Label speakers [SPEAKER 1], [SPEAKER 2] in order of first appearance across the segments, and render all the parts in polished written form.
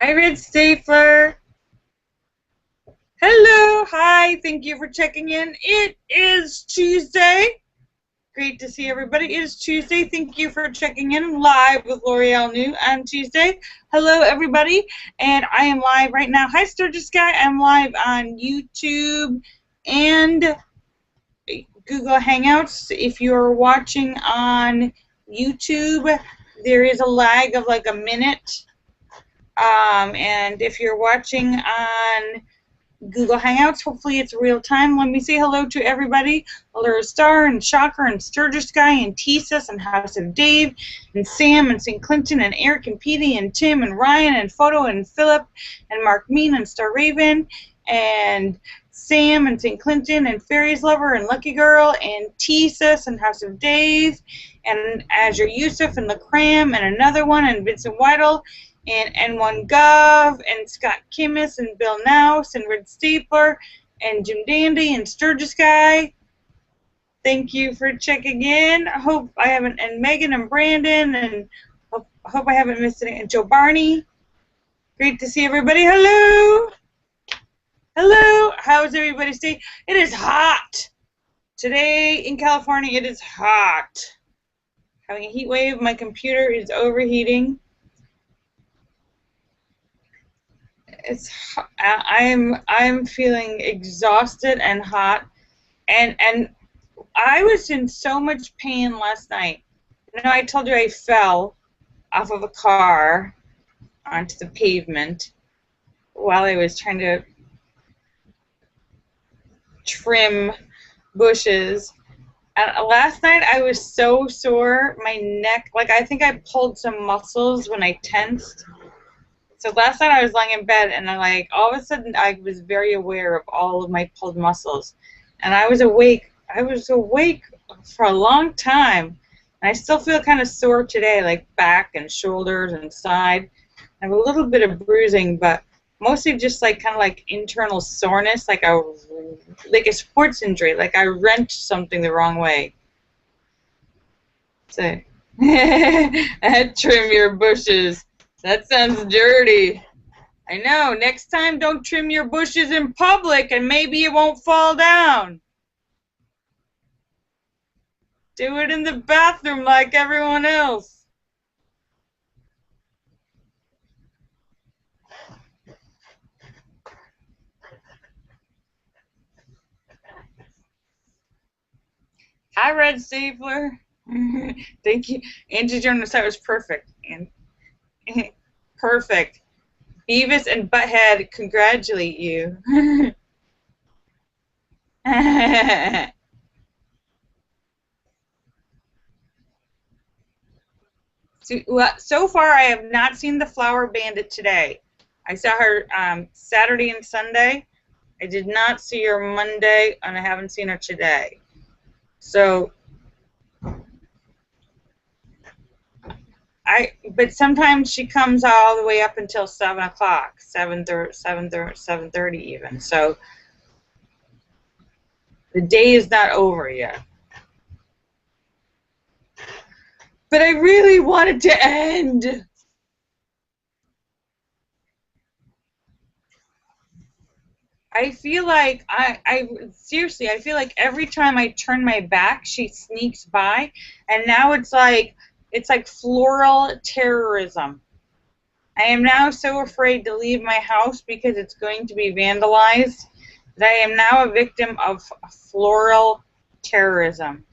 [SPEAKER 1] Hi, Red Stapler. Hello. Hi. Thank you for checking in. It is Tuesday. Great to see everybody. It is Tuesday. Thank you for checking in live with Lorielle New on Tuesday. Hello, everybody. And I am live right now. Hi, Sturgis Guy. I'm live on YouTube and Google Hangouts. If you're watching on YouTube, there is a lag of like a minute. And if you're watching on Google Hangouts, hopefully it's real time. Let me say hello to everybody. Hello, Star and Shocker and Sturgis Guy and Tesis and House of Dave and Sam and St. Clinton and Eric and Petey and Tim and Ryan and Photo and Philip and Mark Mean and Star Raven and Sam and St. Clinton and Fairies Lover and Lucky Girl and Tesis and House of Dave and Azure Yusuf and LaCram and another one and Vincent Weidel and N1 Gov, and Scott Kimmis, and Bill Nouse, and Red Stapler, and Jim Dandy, and Sturgis Guy. Thank you for checking in. I hope I haven't, and Megan and Brandon, and hope I haven't missed any, and Joe Barney. Great to see everybody. Hello. Hello. How's everybody's day? It is hot. Today in California, it is hot. Having a heat wave. My computer is overheating. I'm feeling exhausted and hot, and I was in so much pain last night. You know, I told you I fell off of a car onto the pavement while I was trying to trim bushes. And last night I was so sore, my neck, like I think I pulled some muscles when I tensed. So last night I was lying in bed, and all of a sudden I was very aware of all of my pulled muscles, and I was awake. I was awake for a long time, and I still feel kind of sore today, like back and shoulders and side. I have a little bit of bruising, but mostly just like kind of like internal soreness, like a sports injury, like I wrenched something the wrong way. So trim your bushes. That sounds dirty. I know. Next time, don't trim your bushes in public, and maybe it won't fall down. Do it in the bathroom like everyone else. Hi, Red Stapler. Thank you. Angie Jonas, that was perfect. And perfect. Beavis and Butthead congratulate you. So far, I have not seen the Flower Bandit today. I saw her Saturday and Sunday. I did not see her Monday, and I haven't seen her today. So, but sometimes she comes all the way up until 7 o'clock, 7:30 even. So the day is not over yet. But I really want it to end. I feel like seriously, I feel like every time I turn my back, she sneaks by, and now it's like floral terrorism. I am now so afraid to leave my house because it's going to be vandalized that I am now a victim of floral terrorism.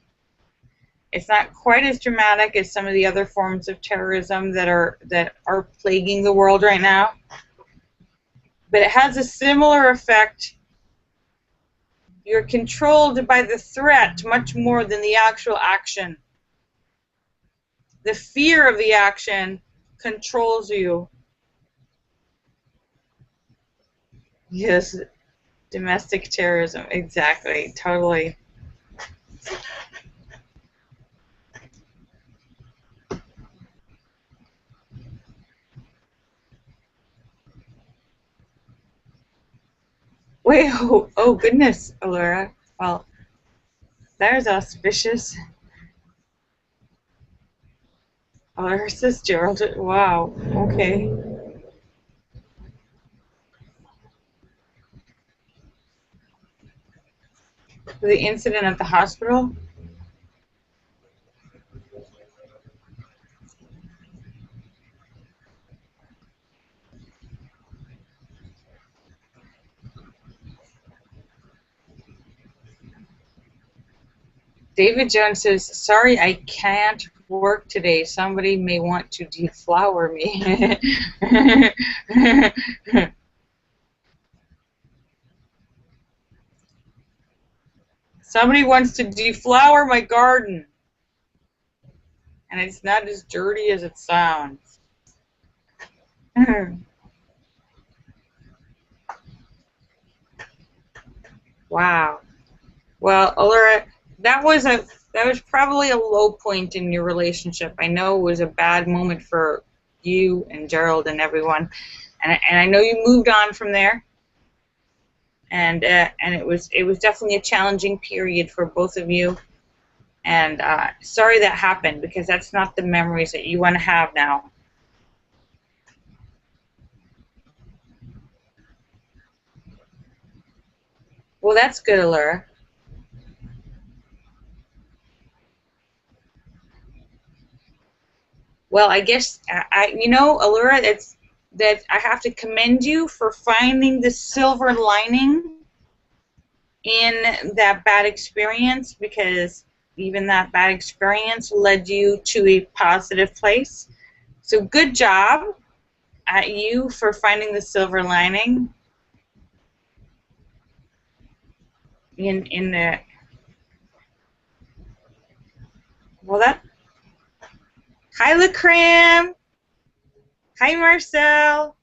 [SPEAKER 1] It's not quite as dramatic as some of the other forms of terrorism that are plaguing the world right now, but it has a similar effect. You're controlled by the threat much more than the actual action. The fear of the action controls you. Yes, domestic terrorism, exactly, totally. Wait, oh goodness, Allura. Well, there's auspicious. Allura says Gerald. Wow, okay. The incident at the hospital? David Jones says, sorry, I can't work today. Somebody may want to deflower me. Somebody wants to deflower my garden. And it's not as dirty as it sounds. Wow. Well, Allura, that was probably a low point in your relationship. I know it was a bad moment for you and Gerald and everyone, and I know you moved on from there. And it was definitely a challenging period for both of you. And sorry that happened, because that's not the memories that you want to have now. Well, that's good, Allura. Well, I guess Allura, that I have to commend you for finding the silver lining in that bad experience, because even that bad experience led you to a positive place. So good job at you for finding the silver lining in the. Well, that. Hi, LaCrim. Hi, Marcel.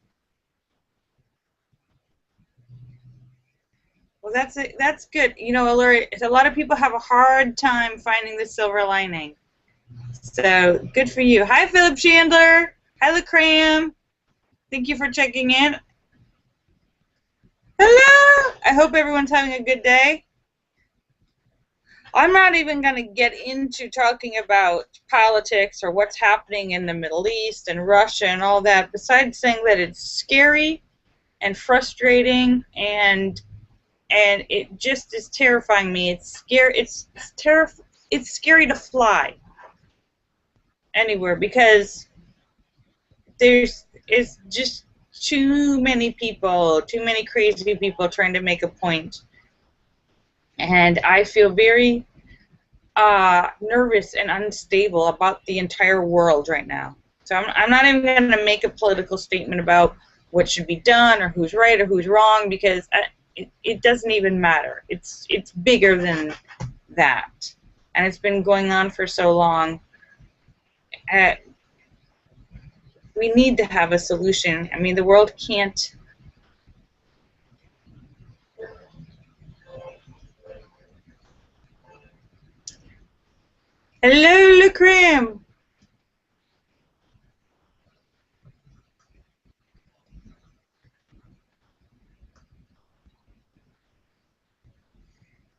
[SPEAKER 1] Well, that's good. You know, Allura, a lot of people have a hard time finding the silver lining. So good for you. Hi, Philip Chandler. Hi, LaCrim. Thank you for checking in. Hello. I hope everyone's having a good day. I'm not even going to get into talking about politics or what's happening in the Middle East and Russia and all that, besides saying that it's scary and frustrating, and it just is terrifying me. It's scary. It's scary to fly anywhere, because there's just too many people, too many crazy people trying to make a point. And I feel very nervous and unstable about the entire world right now. So I'm not even going to make a political statement about what should be done or who's right or who's wrong, because it doesn't even matter. It's bigger than that, and it's been going on for so long. We need to have a solution. I mean, the world can't. Hello, LaCrim.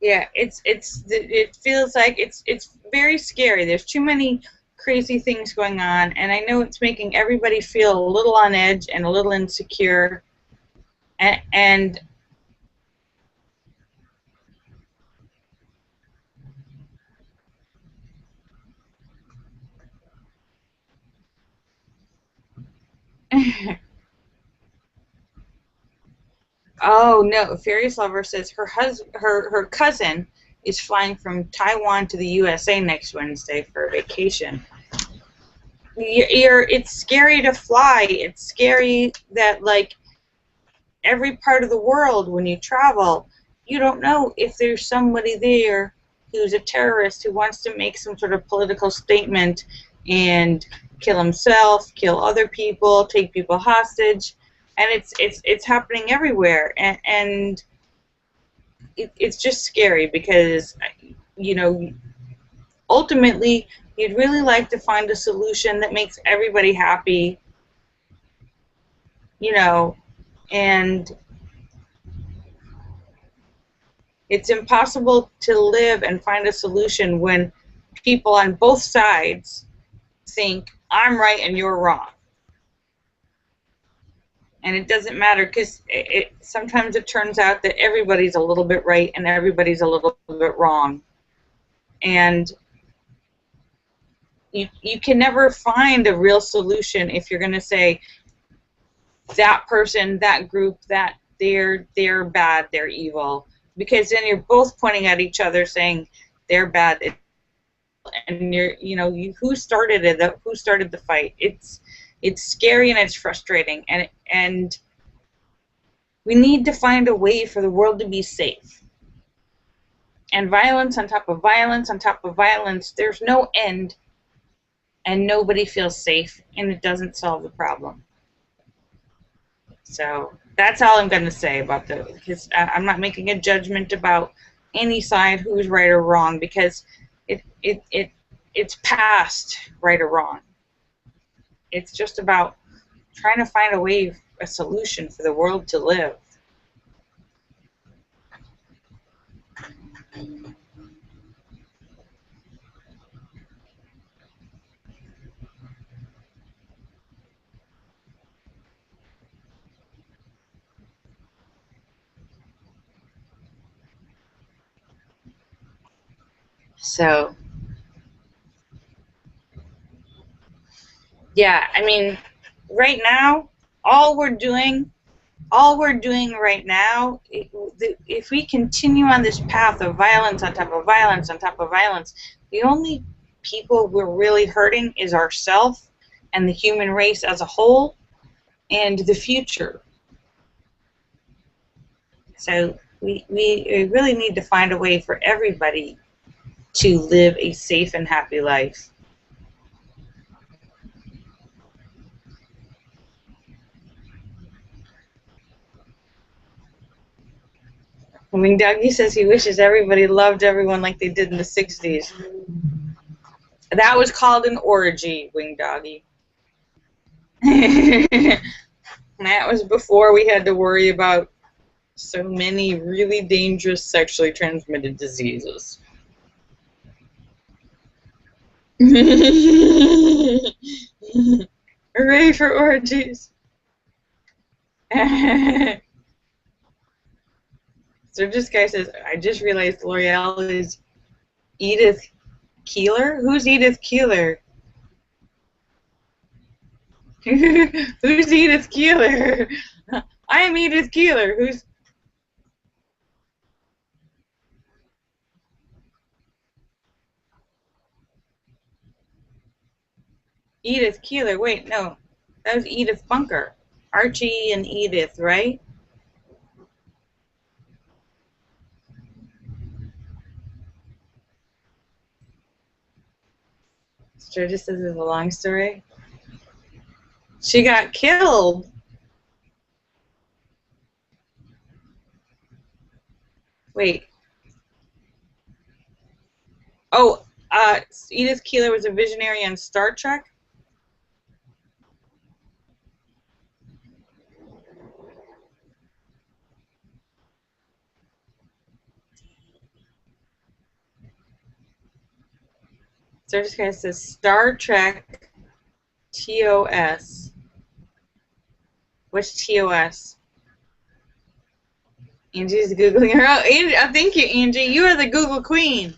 [SPEAKER 1] Yeah, it feels like it's very scary. There's too many crazy things going on, and I know it's making everybody feel a little on edge and a little insecure. And oh no, Furious Lover says her cousin is flying from Taiwan to the USA next Wednesday for a vacation. It's scary to fly. It's scary that, like, every part of the world, when you travel, you don't know if there's somebody there who's a terrorist who wants to make some sort of political statement and kill himself, kill other people, take people hostage, and it's happening everywhere, and it's just scary, because, you know, ultimately you'd really like to find a solution that makes everybody happy, you know, and it's impossible to live and find a solution when people on both sides think I'm right and you're wrong. And it doesn't matter, because sometimes it turns out that everybody's a little bit right and everybody's a little bit wrong. And you can never find a real solution if you're going to say that person, that group, that they're bad, they're evil, because then you're both pointing at each other saying they're bad, and who started it? Who started the fight? It's scary and it's frustrating, and we need to find a way for the world to be safe. And violence on top of violence on top of violence, there's no end, and nobody feels safe, and it doesn't solve the problem. So that's all I'm going to say about because I'm not making a judgment about any side who's right or wrong, because it's past right or wrong. It's just about trying to find a solution for the world to live. So, yeah, I mean, right now, all we're doing right now, if we continue on this path of violence on top of violence on top of violence, the only people we're really hurting is ourselves and the human race as a whole and the future. So we really need to find a way for everybody to live a safe and happy life. I mean, Dougie says he wishes everybody loved everyone like they did in the 60s. That was called an orgy, Wing Doggy. That was before we had to worry about so many really dangerous sexually transmitted diseases. Hooray for orgies. So this guy says, I just realized Lorielle is Edith Keeler? Who's Edith Keeler? Who's Edith Keeler? I am Edith Keeler. Who's Edith Keeler? Wait, no. That was Edith Bunker. Archie and Edith, right? Sturgis says it's a long story. She got killed. Wait. Oh, Edith Keeler was a visionary on Star Trek? Sturgis guy says Star Trek TOS. What's TOS? Angie's Googling her. Oh, Angie, thank you, Angie. You are the Google queen.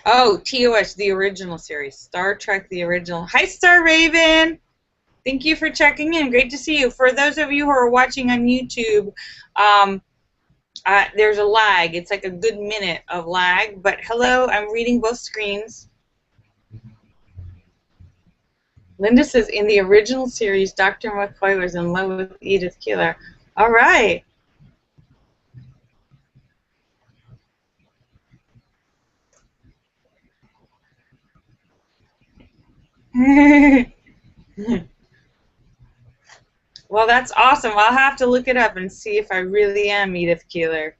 [SPEAKER 1] Oh, TOS, the original series. Star Trek, the original. Hi, Star Raven. Thank you for checking in. Great to see you. For those of you who are watching on YouTube, there's a lag. It's like a good minute of lag. But hello, I'm reading both screens. Linda says, in the original series, Dr. McCoy was in love with Edith Keeler. All right. Well, that's awesome. I'll have to look it up and see if I really am Edith Keeler.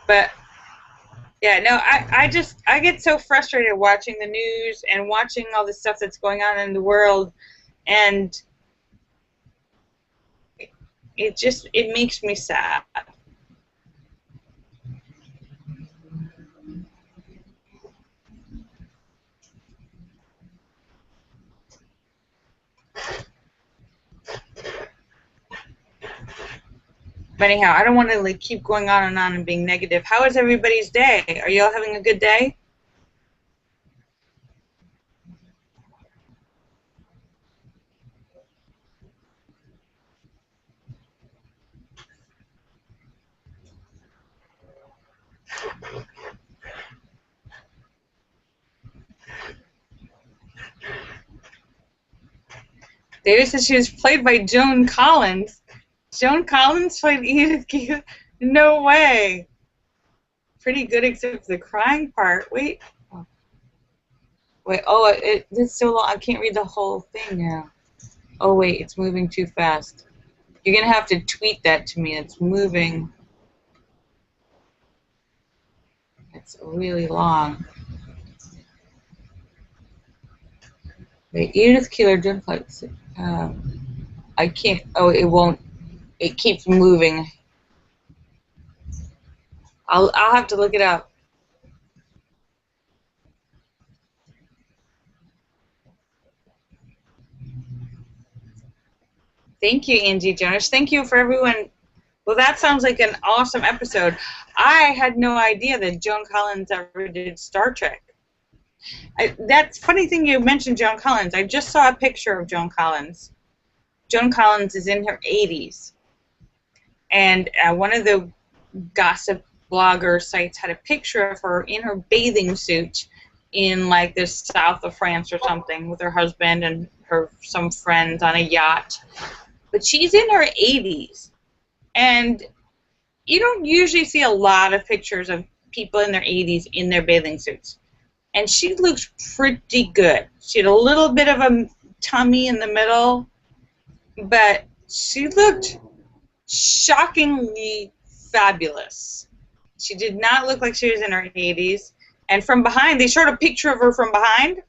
[SPEAKER 1] But yeah, no, I get so frustrated watching the news and watching all the stuff that's going on in the world, and it makes me sad. anyhow, I don't want to like keep going on and being negative. How is everybody's day? Are y'all having a good day? David said she was played by Joan Collins. Joan Collins played Edith Keith? No way. Pretty good except for the crying part. Wait. Wait, oh, it's so long. I can't read the whole thing now. Oh, wait, it's moving too fast. You're going to have to tweet that to me. It's moving. It's really long. Wait, Edith Keeler didn't play. I can't. Oh, it won't. It keeps moving. I'll have to look it up. Thank you, Angie Jonas. Thank you for everyone. Well, that sounds like an awesome episode. I had no idea that Joan Collins ever did Star Trek. That's funny thing you mentioned Joan Collins. I just saw a picture of Joan Collins. Joan Collins is in her 80s. And one of the gossip blogger sites had a picture of her in her bathing suit in like the south of France or something with her husband and some friends on a yacht. But she's in her 80s. And you don't usually see a lot of pictures of people in their 80s in their bathing suits. And she looks pretty good. She had a little bit of a tummy in the middle, but she looked shockingly fabulous. She did not look like she was in her 80s. And from behind, they showed a picture of her from behind.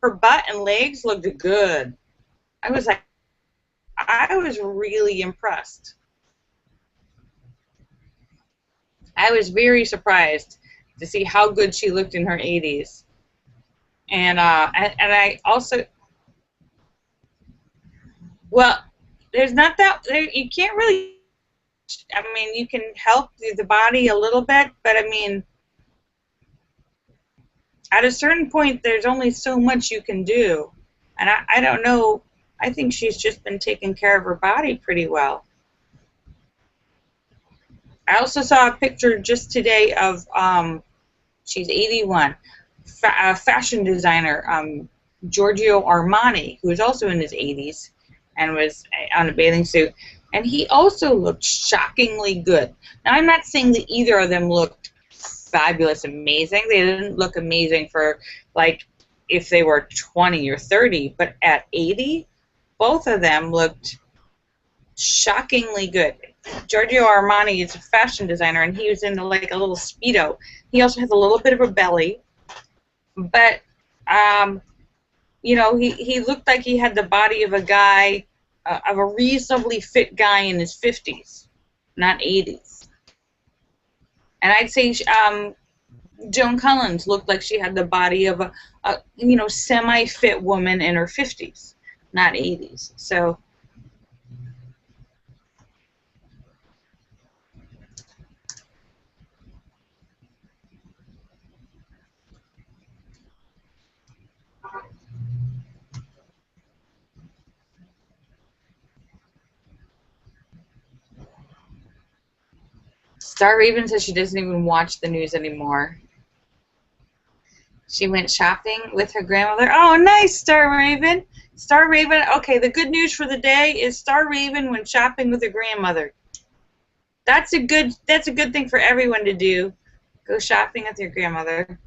[SPEAKER 1] Her butt and legs looked good. I was really impressed. I was very surprised to see how good she looked in her 80s. And I also, well, there's not that, you can't really, I mean, you can help the body a little bit, but I mean, at a certain point, there's only so much you can do. And I don't know, I think she's just been taking care of her body pretty well. I also saw a picture just today of, she's 81, a fashion designer, Giorgio Armani, who is also in his 80s and was on a bathing suit. And he also looked shockingly good. Now, I'm not saying that either of them looked fabulous, amazing. They didn't look amazing for, like, if they were 20 or 30. But at 80, both of them looked shockingly good. Giorgio Armani is a fashion designer, and he was in like a little Speedo. He also has a little bit of a belly, but you know, he looked like he had the body of a guy, of a reasonably fit guy in his 50s, not 80s. And I'd say Joan Collins looked like she had the body of a you know, semi-fit woman in her 50s, not 80s. So. Star Raven says she doesn't even watch the news anymore. She went shopping with her grandmother. Oh, nice, Star Raven. Star Raven. Okay, the good news for the day is Star Raven went shopping with her grandmother. That's a good thing for everyone to do. Go shopping with your grandmother.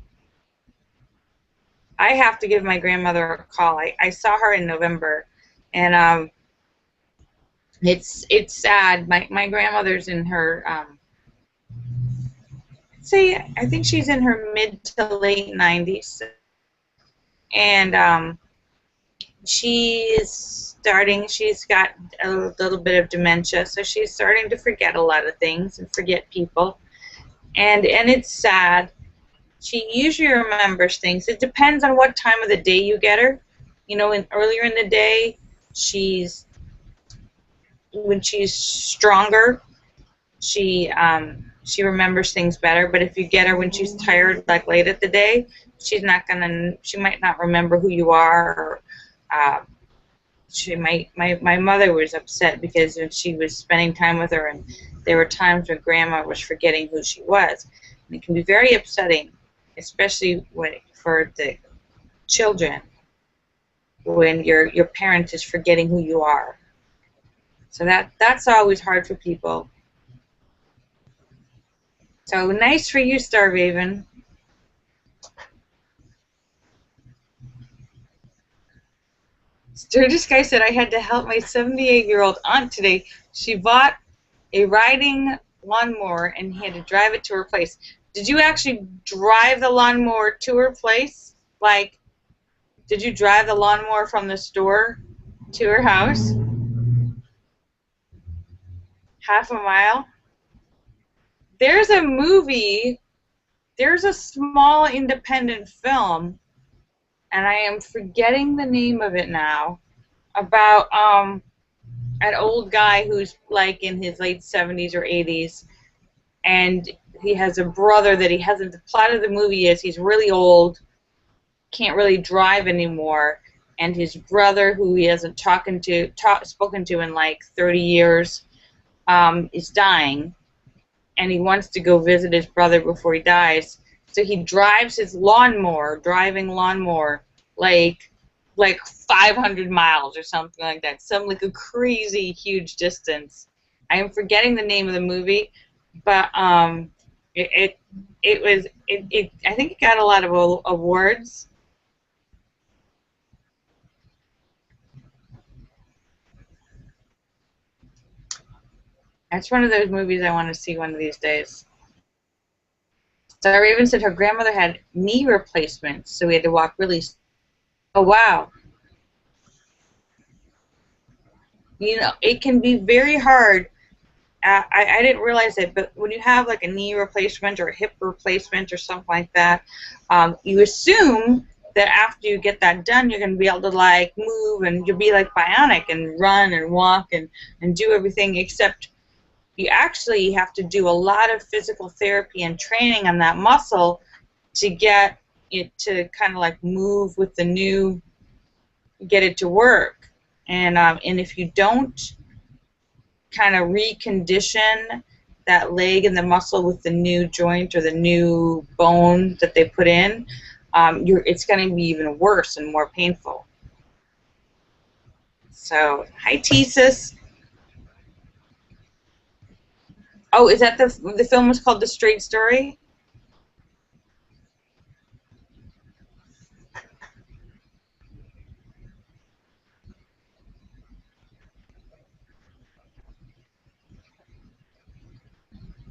[SPEAKER 1] I have to give my grandmother a call. I saw her in November, and it's sad. My grandmother's in her I think she's in her mid to late 90s, and she's got a little bit of dementia, so she's starting to forget a lot of things and forget people, and it's sad. She usually remembers things. It depends on what time of the day you get her. You know, earlier in the day, when she's stronger, she remembers things better. But if you get her when she's tired, like late at the day, she might not remember who you are. Or, my mother was upset because when she was spending time with her, and there were times when Grandma was forgetting who she was. And it can be very upsetting, especially for the children, when your parent is forgetting who you are. So that's always hard for people. So nice for you, Star Raven. Sturgis Guy said I had to help my 78-year-old aunt today. She bought a riding lawnmower and he had to drive it to her place. Did you actually drive the lawnmower to her place? Like, did you drive the lawnmower from the store to her house? Half a mile? There's a movie, there's a small independent film, and I am forgetting the name of it now, about an old guy who's like in his late 70s or 80s, and he has a brother that he hasn't. The plot of the movie is he's really old, can't really drive anymore, and his brother, who he hasn't spoken to in like 30 years, is dying, and he wants to go visit his brother before he dies. So he drives his driving lawnmower, like 500 miles or something like that, like a crazy huge distance. I am forgetting the name of the movie, but I think it got a lot of awards. It's one of those movies I want to see one of these days. Star Raven said her grandmother had knee replacements, so we had to walk really. Oh wow! You know, it can be very hard. I didn't realize it, but when you have like a knee replacement or a hip replacement or something like that, you assume that after you get that done, you're going to be able to like move and you'll be like bionic and run and walk and do everything, except you actually have to do a lot of physical therapy and training on that muscle to get it to kind of like move with the new, get it to work. And if you don't kind of recondition that leg and the muscle with the new joint or the new bone that they put in, it's going to be even worse and more painful. So, hi, Thesis. Oh, is that the film was called The Straight Story?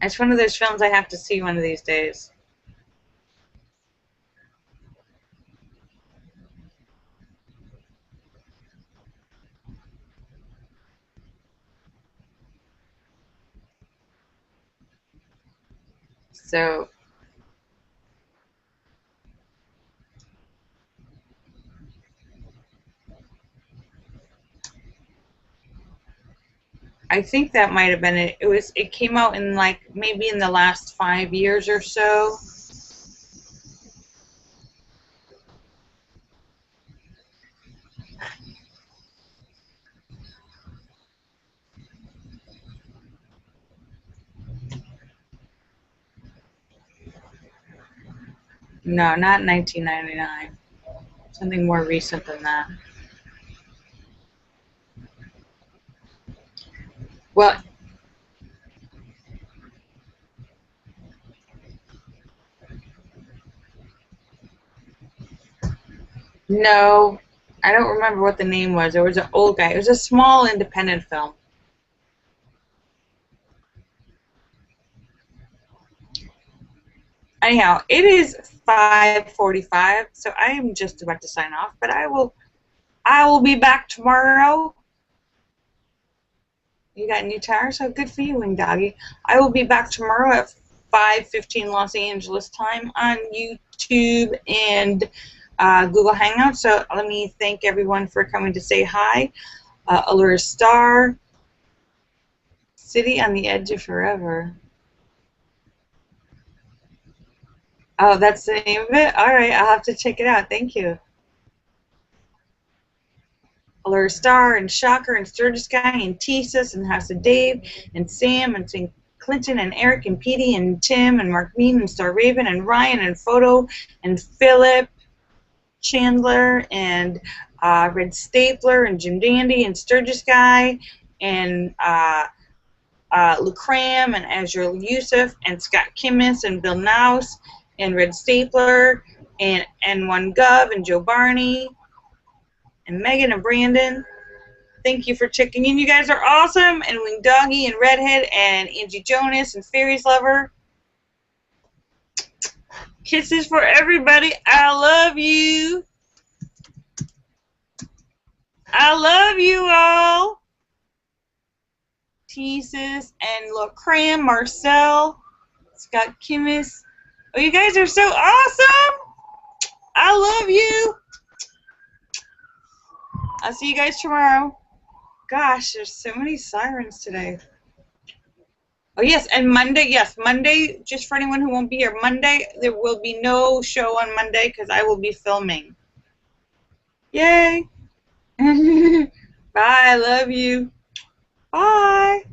[SPEAKER 1] It's one of those films I have to see one of these days. So, I think that might have been it. It came out in like maybe in the last 5 years or so. No, not 1999. Something more recent than that. Well, no, I don't remember what the name was. There was an old guy. It was a small independent film. Anyhow, it is 5:45, so I am just about to sign off. But I will be back tomorrow. You got new tires? So good for you, Wing Doggy. I will be back tomorrow at 5:15 Los Angeles time on YouTube and Google Hangouts. So let me thank everyone for coming to say hi. Allure Star, City on the Edge of Forever. Oh, that's the name of it? All right, I'll have to check it out. Thank you. Allure Star and Shocker and Sturgis Guy and Tesis and House of Dave and Sam and St. Clinton and Eric and Petey and Tim and Mark Mean and Star Raven and Ryan and Photo and Philip Chandler and Red Stapler and Jim Dandy and Sturgis Guy and Lucram and Azure Yusuf and Scott Kimmis and Bill Nouse and Red Stapler and N1 Gov and Joe Barney and Megan and Brandon. Thank you for checking in. You guys are awesome. And Wing Doggy and Redhead and Angie Jonas and Fairies Lover. Kisses for everybody. I love you. I love you all. Jesus and Lacram, Marcel, Scott Kimmis. Oh, you guys are so awesome. I love you. I'll see you guys tomorrow. Gosh, there's so many sirens today. Oh, yes, and Monday, Monday, just for anyone who won't be here, Monday, there will be no show on Monday because I will be filming. Yay. Bye, I love you. Bye.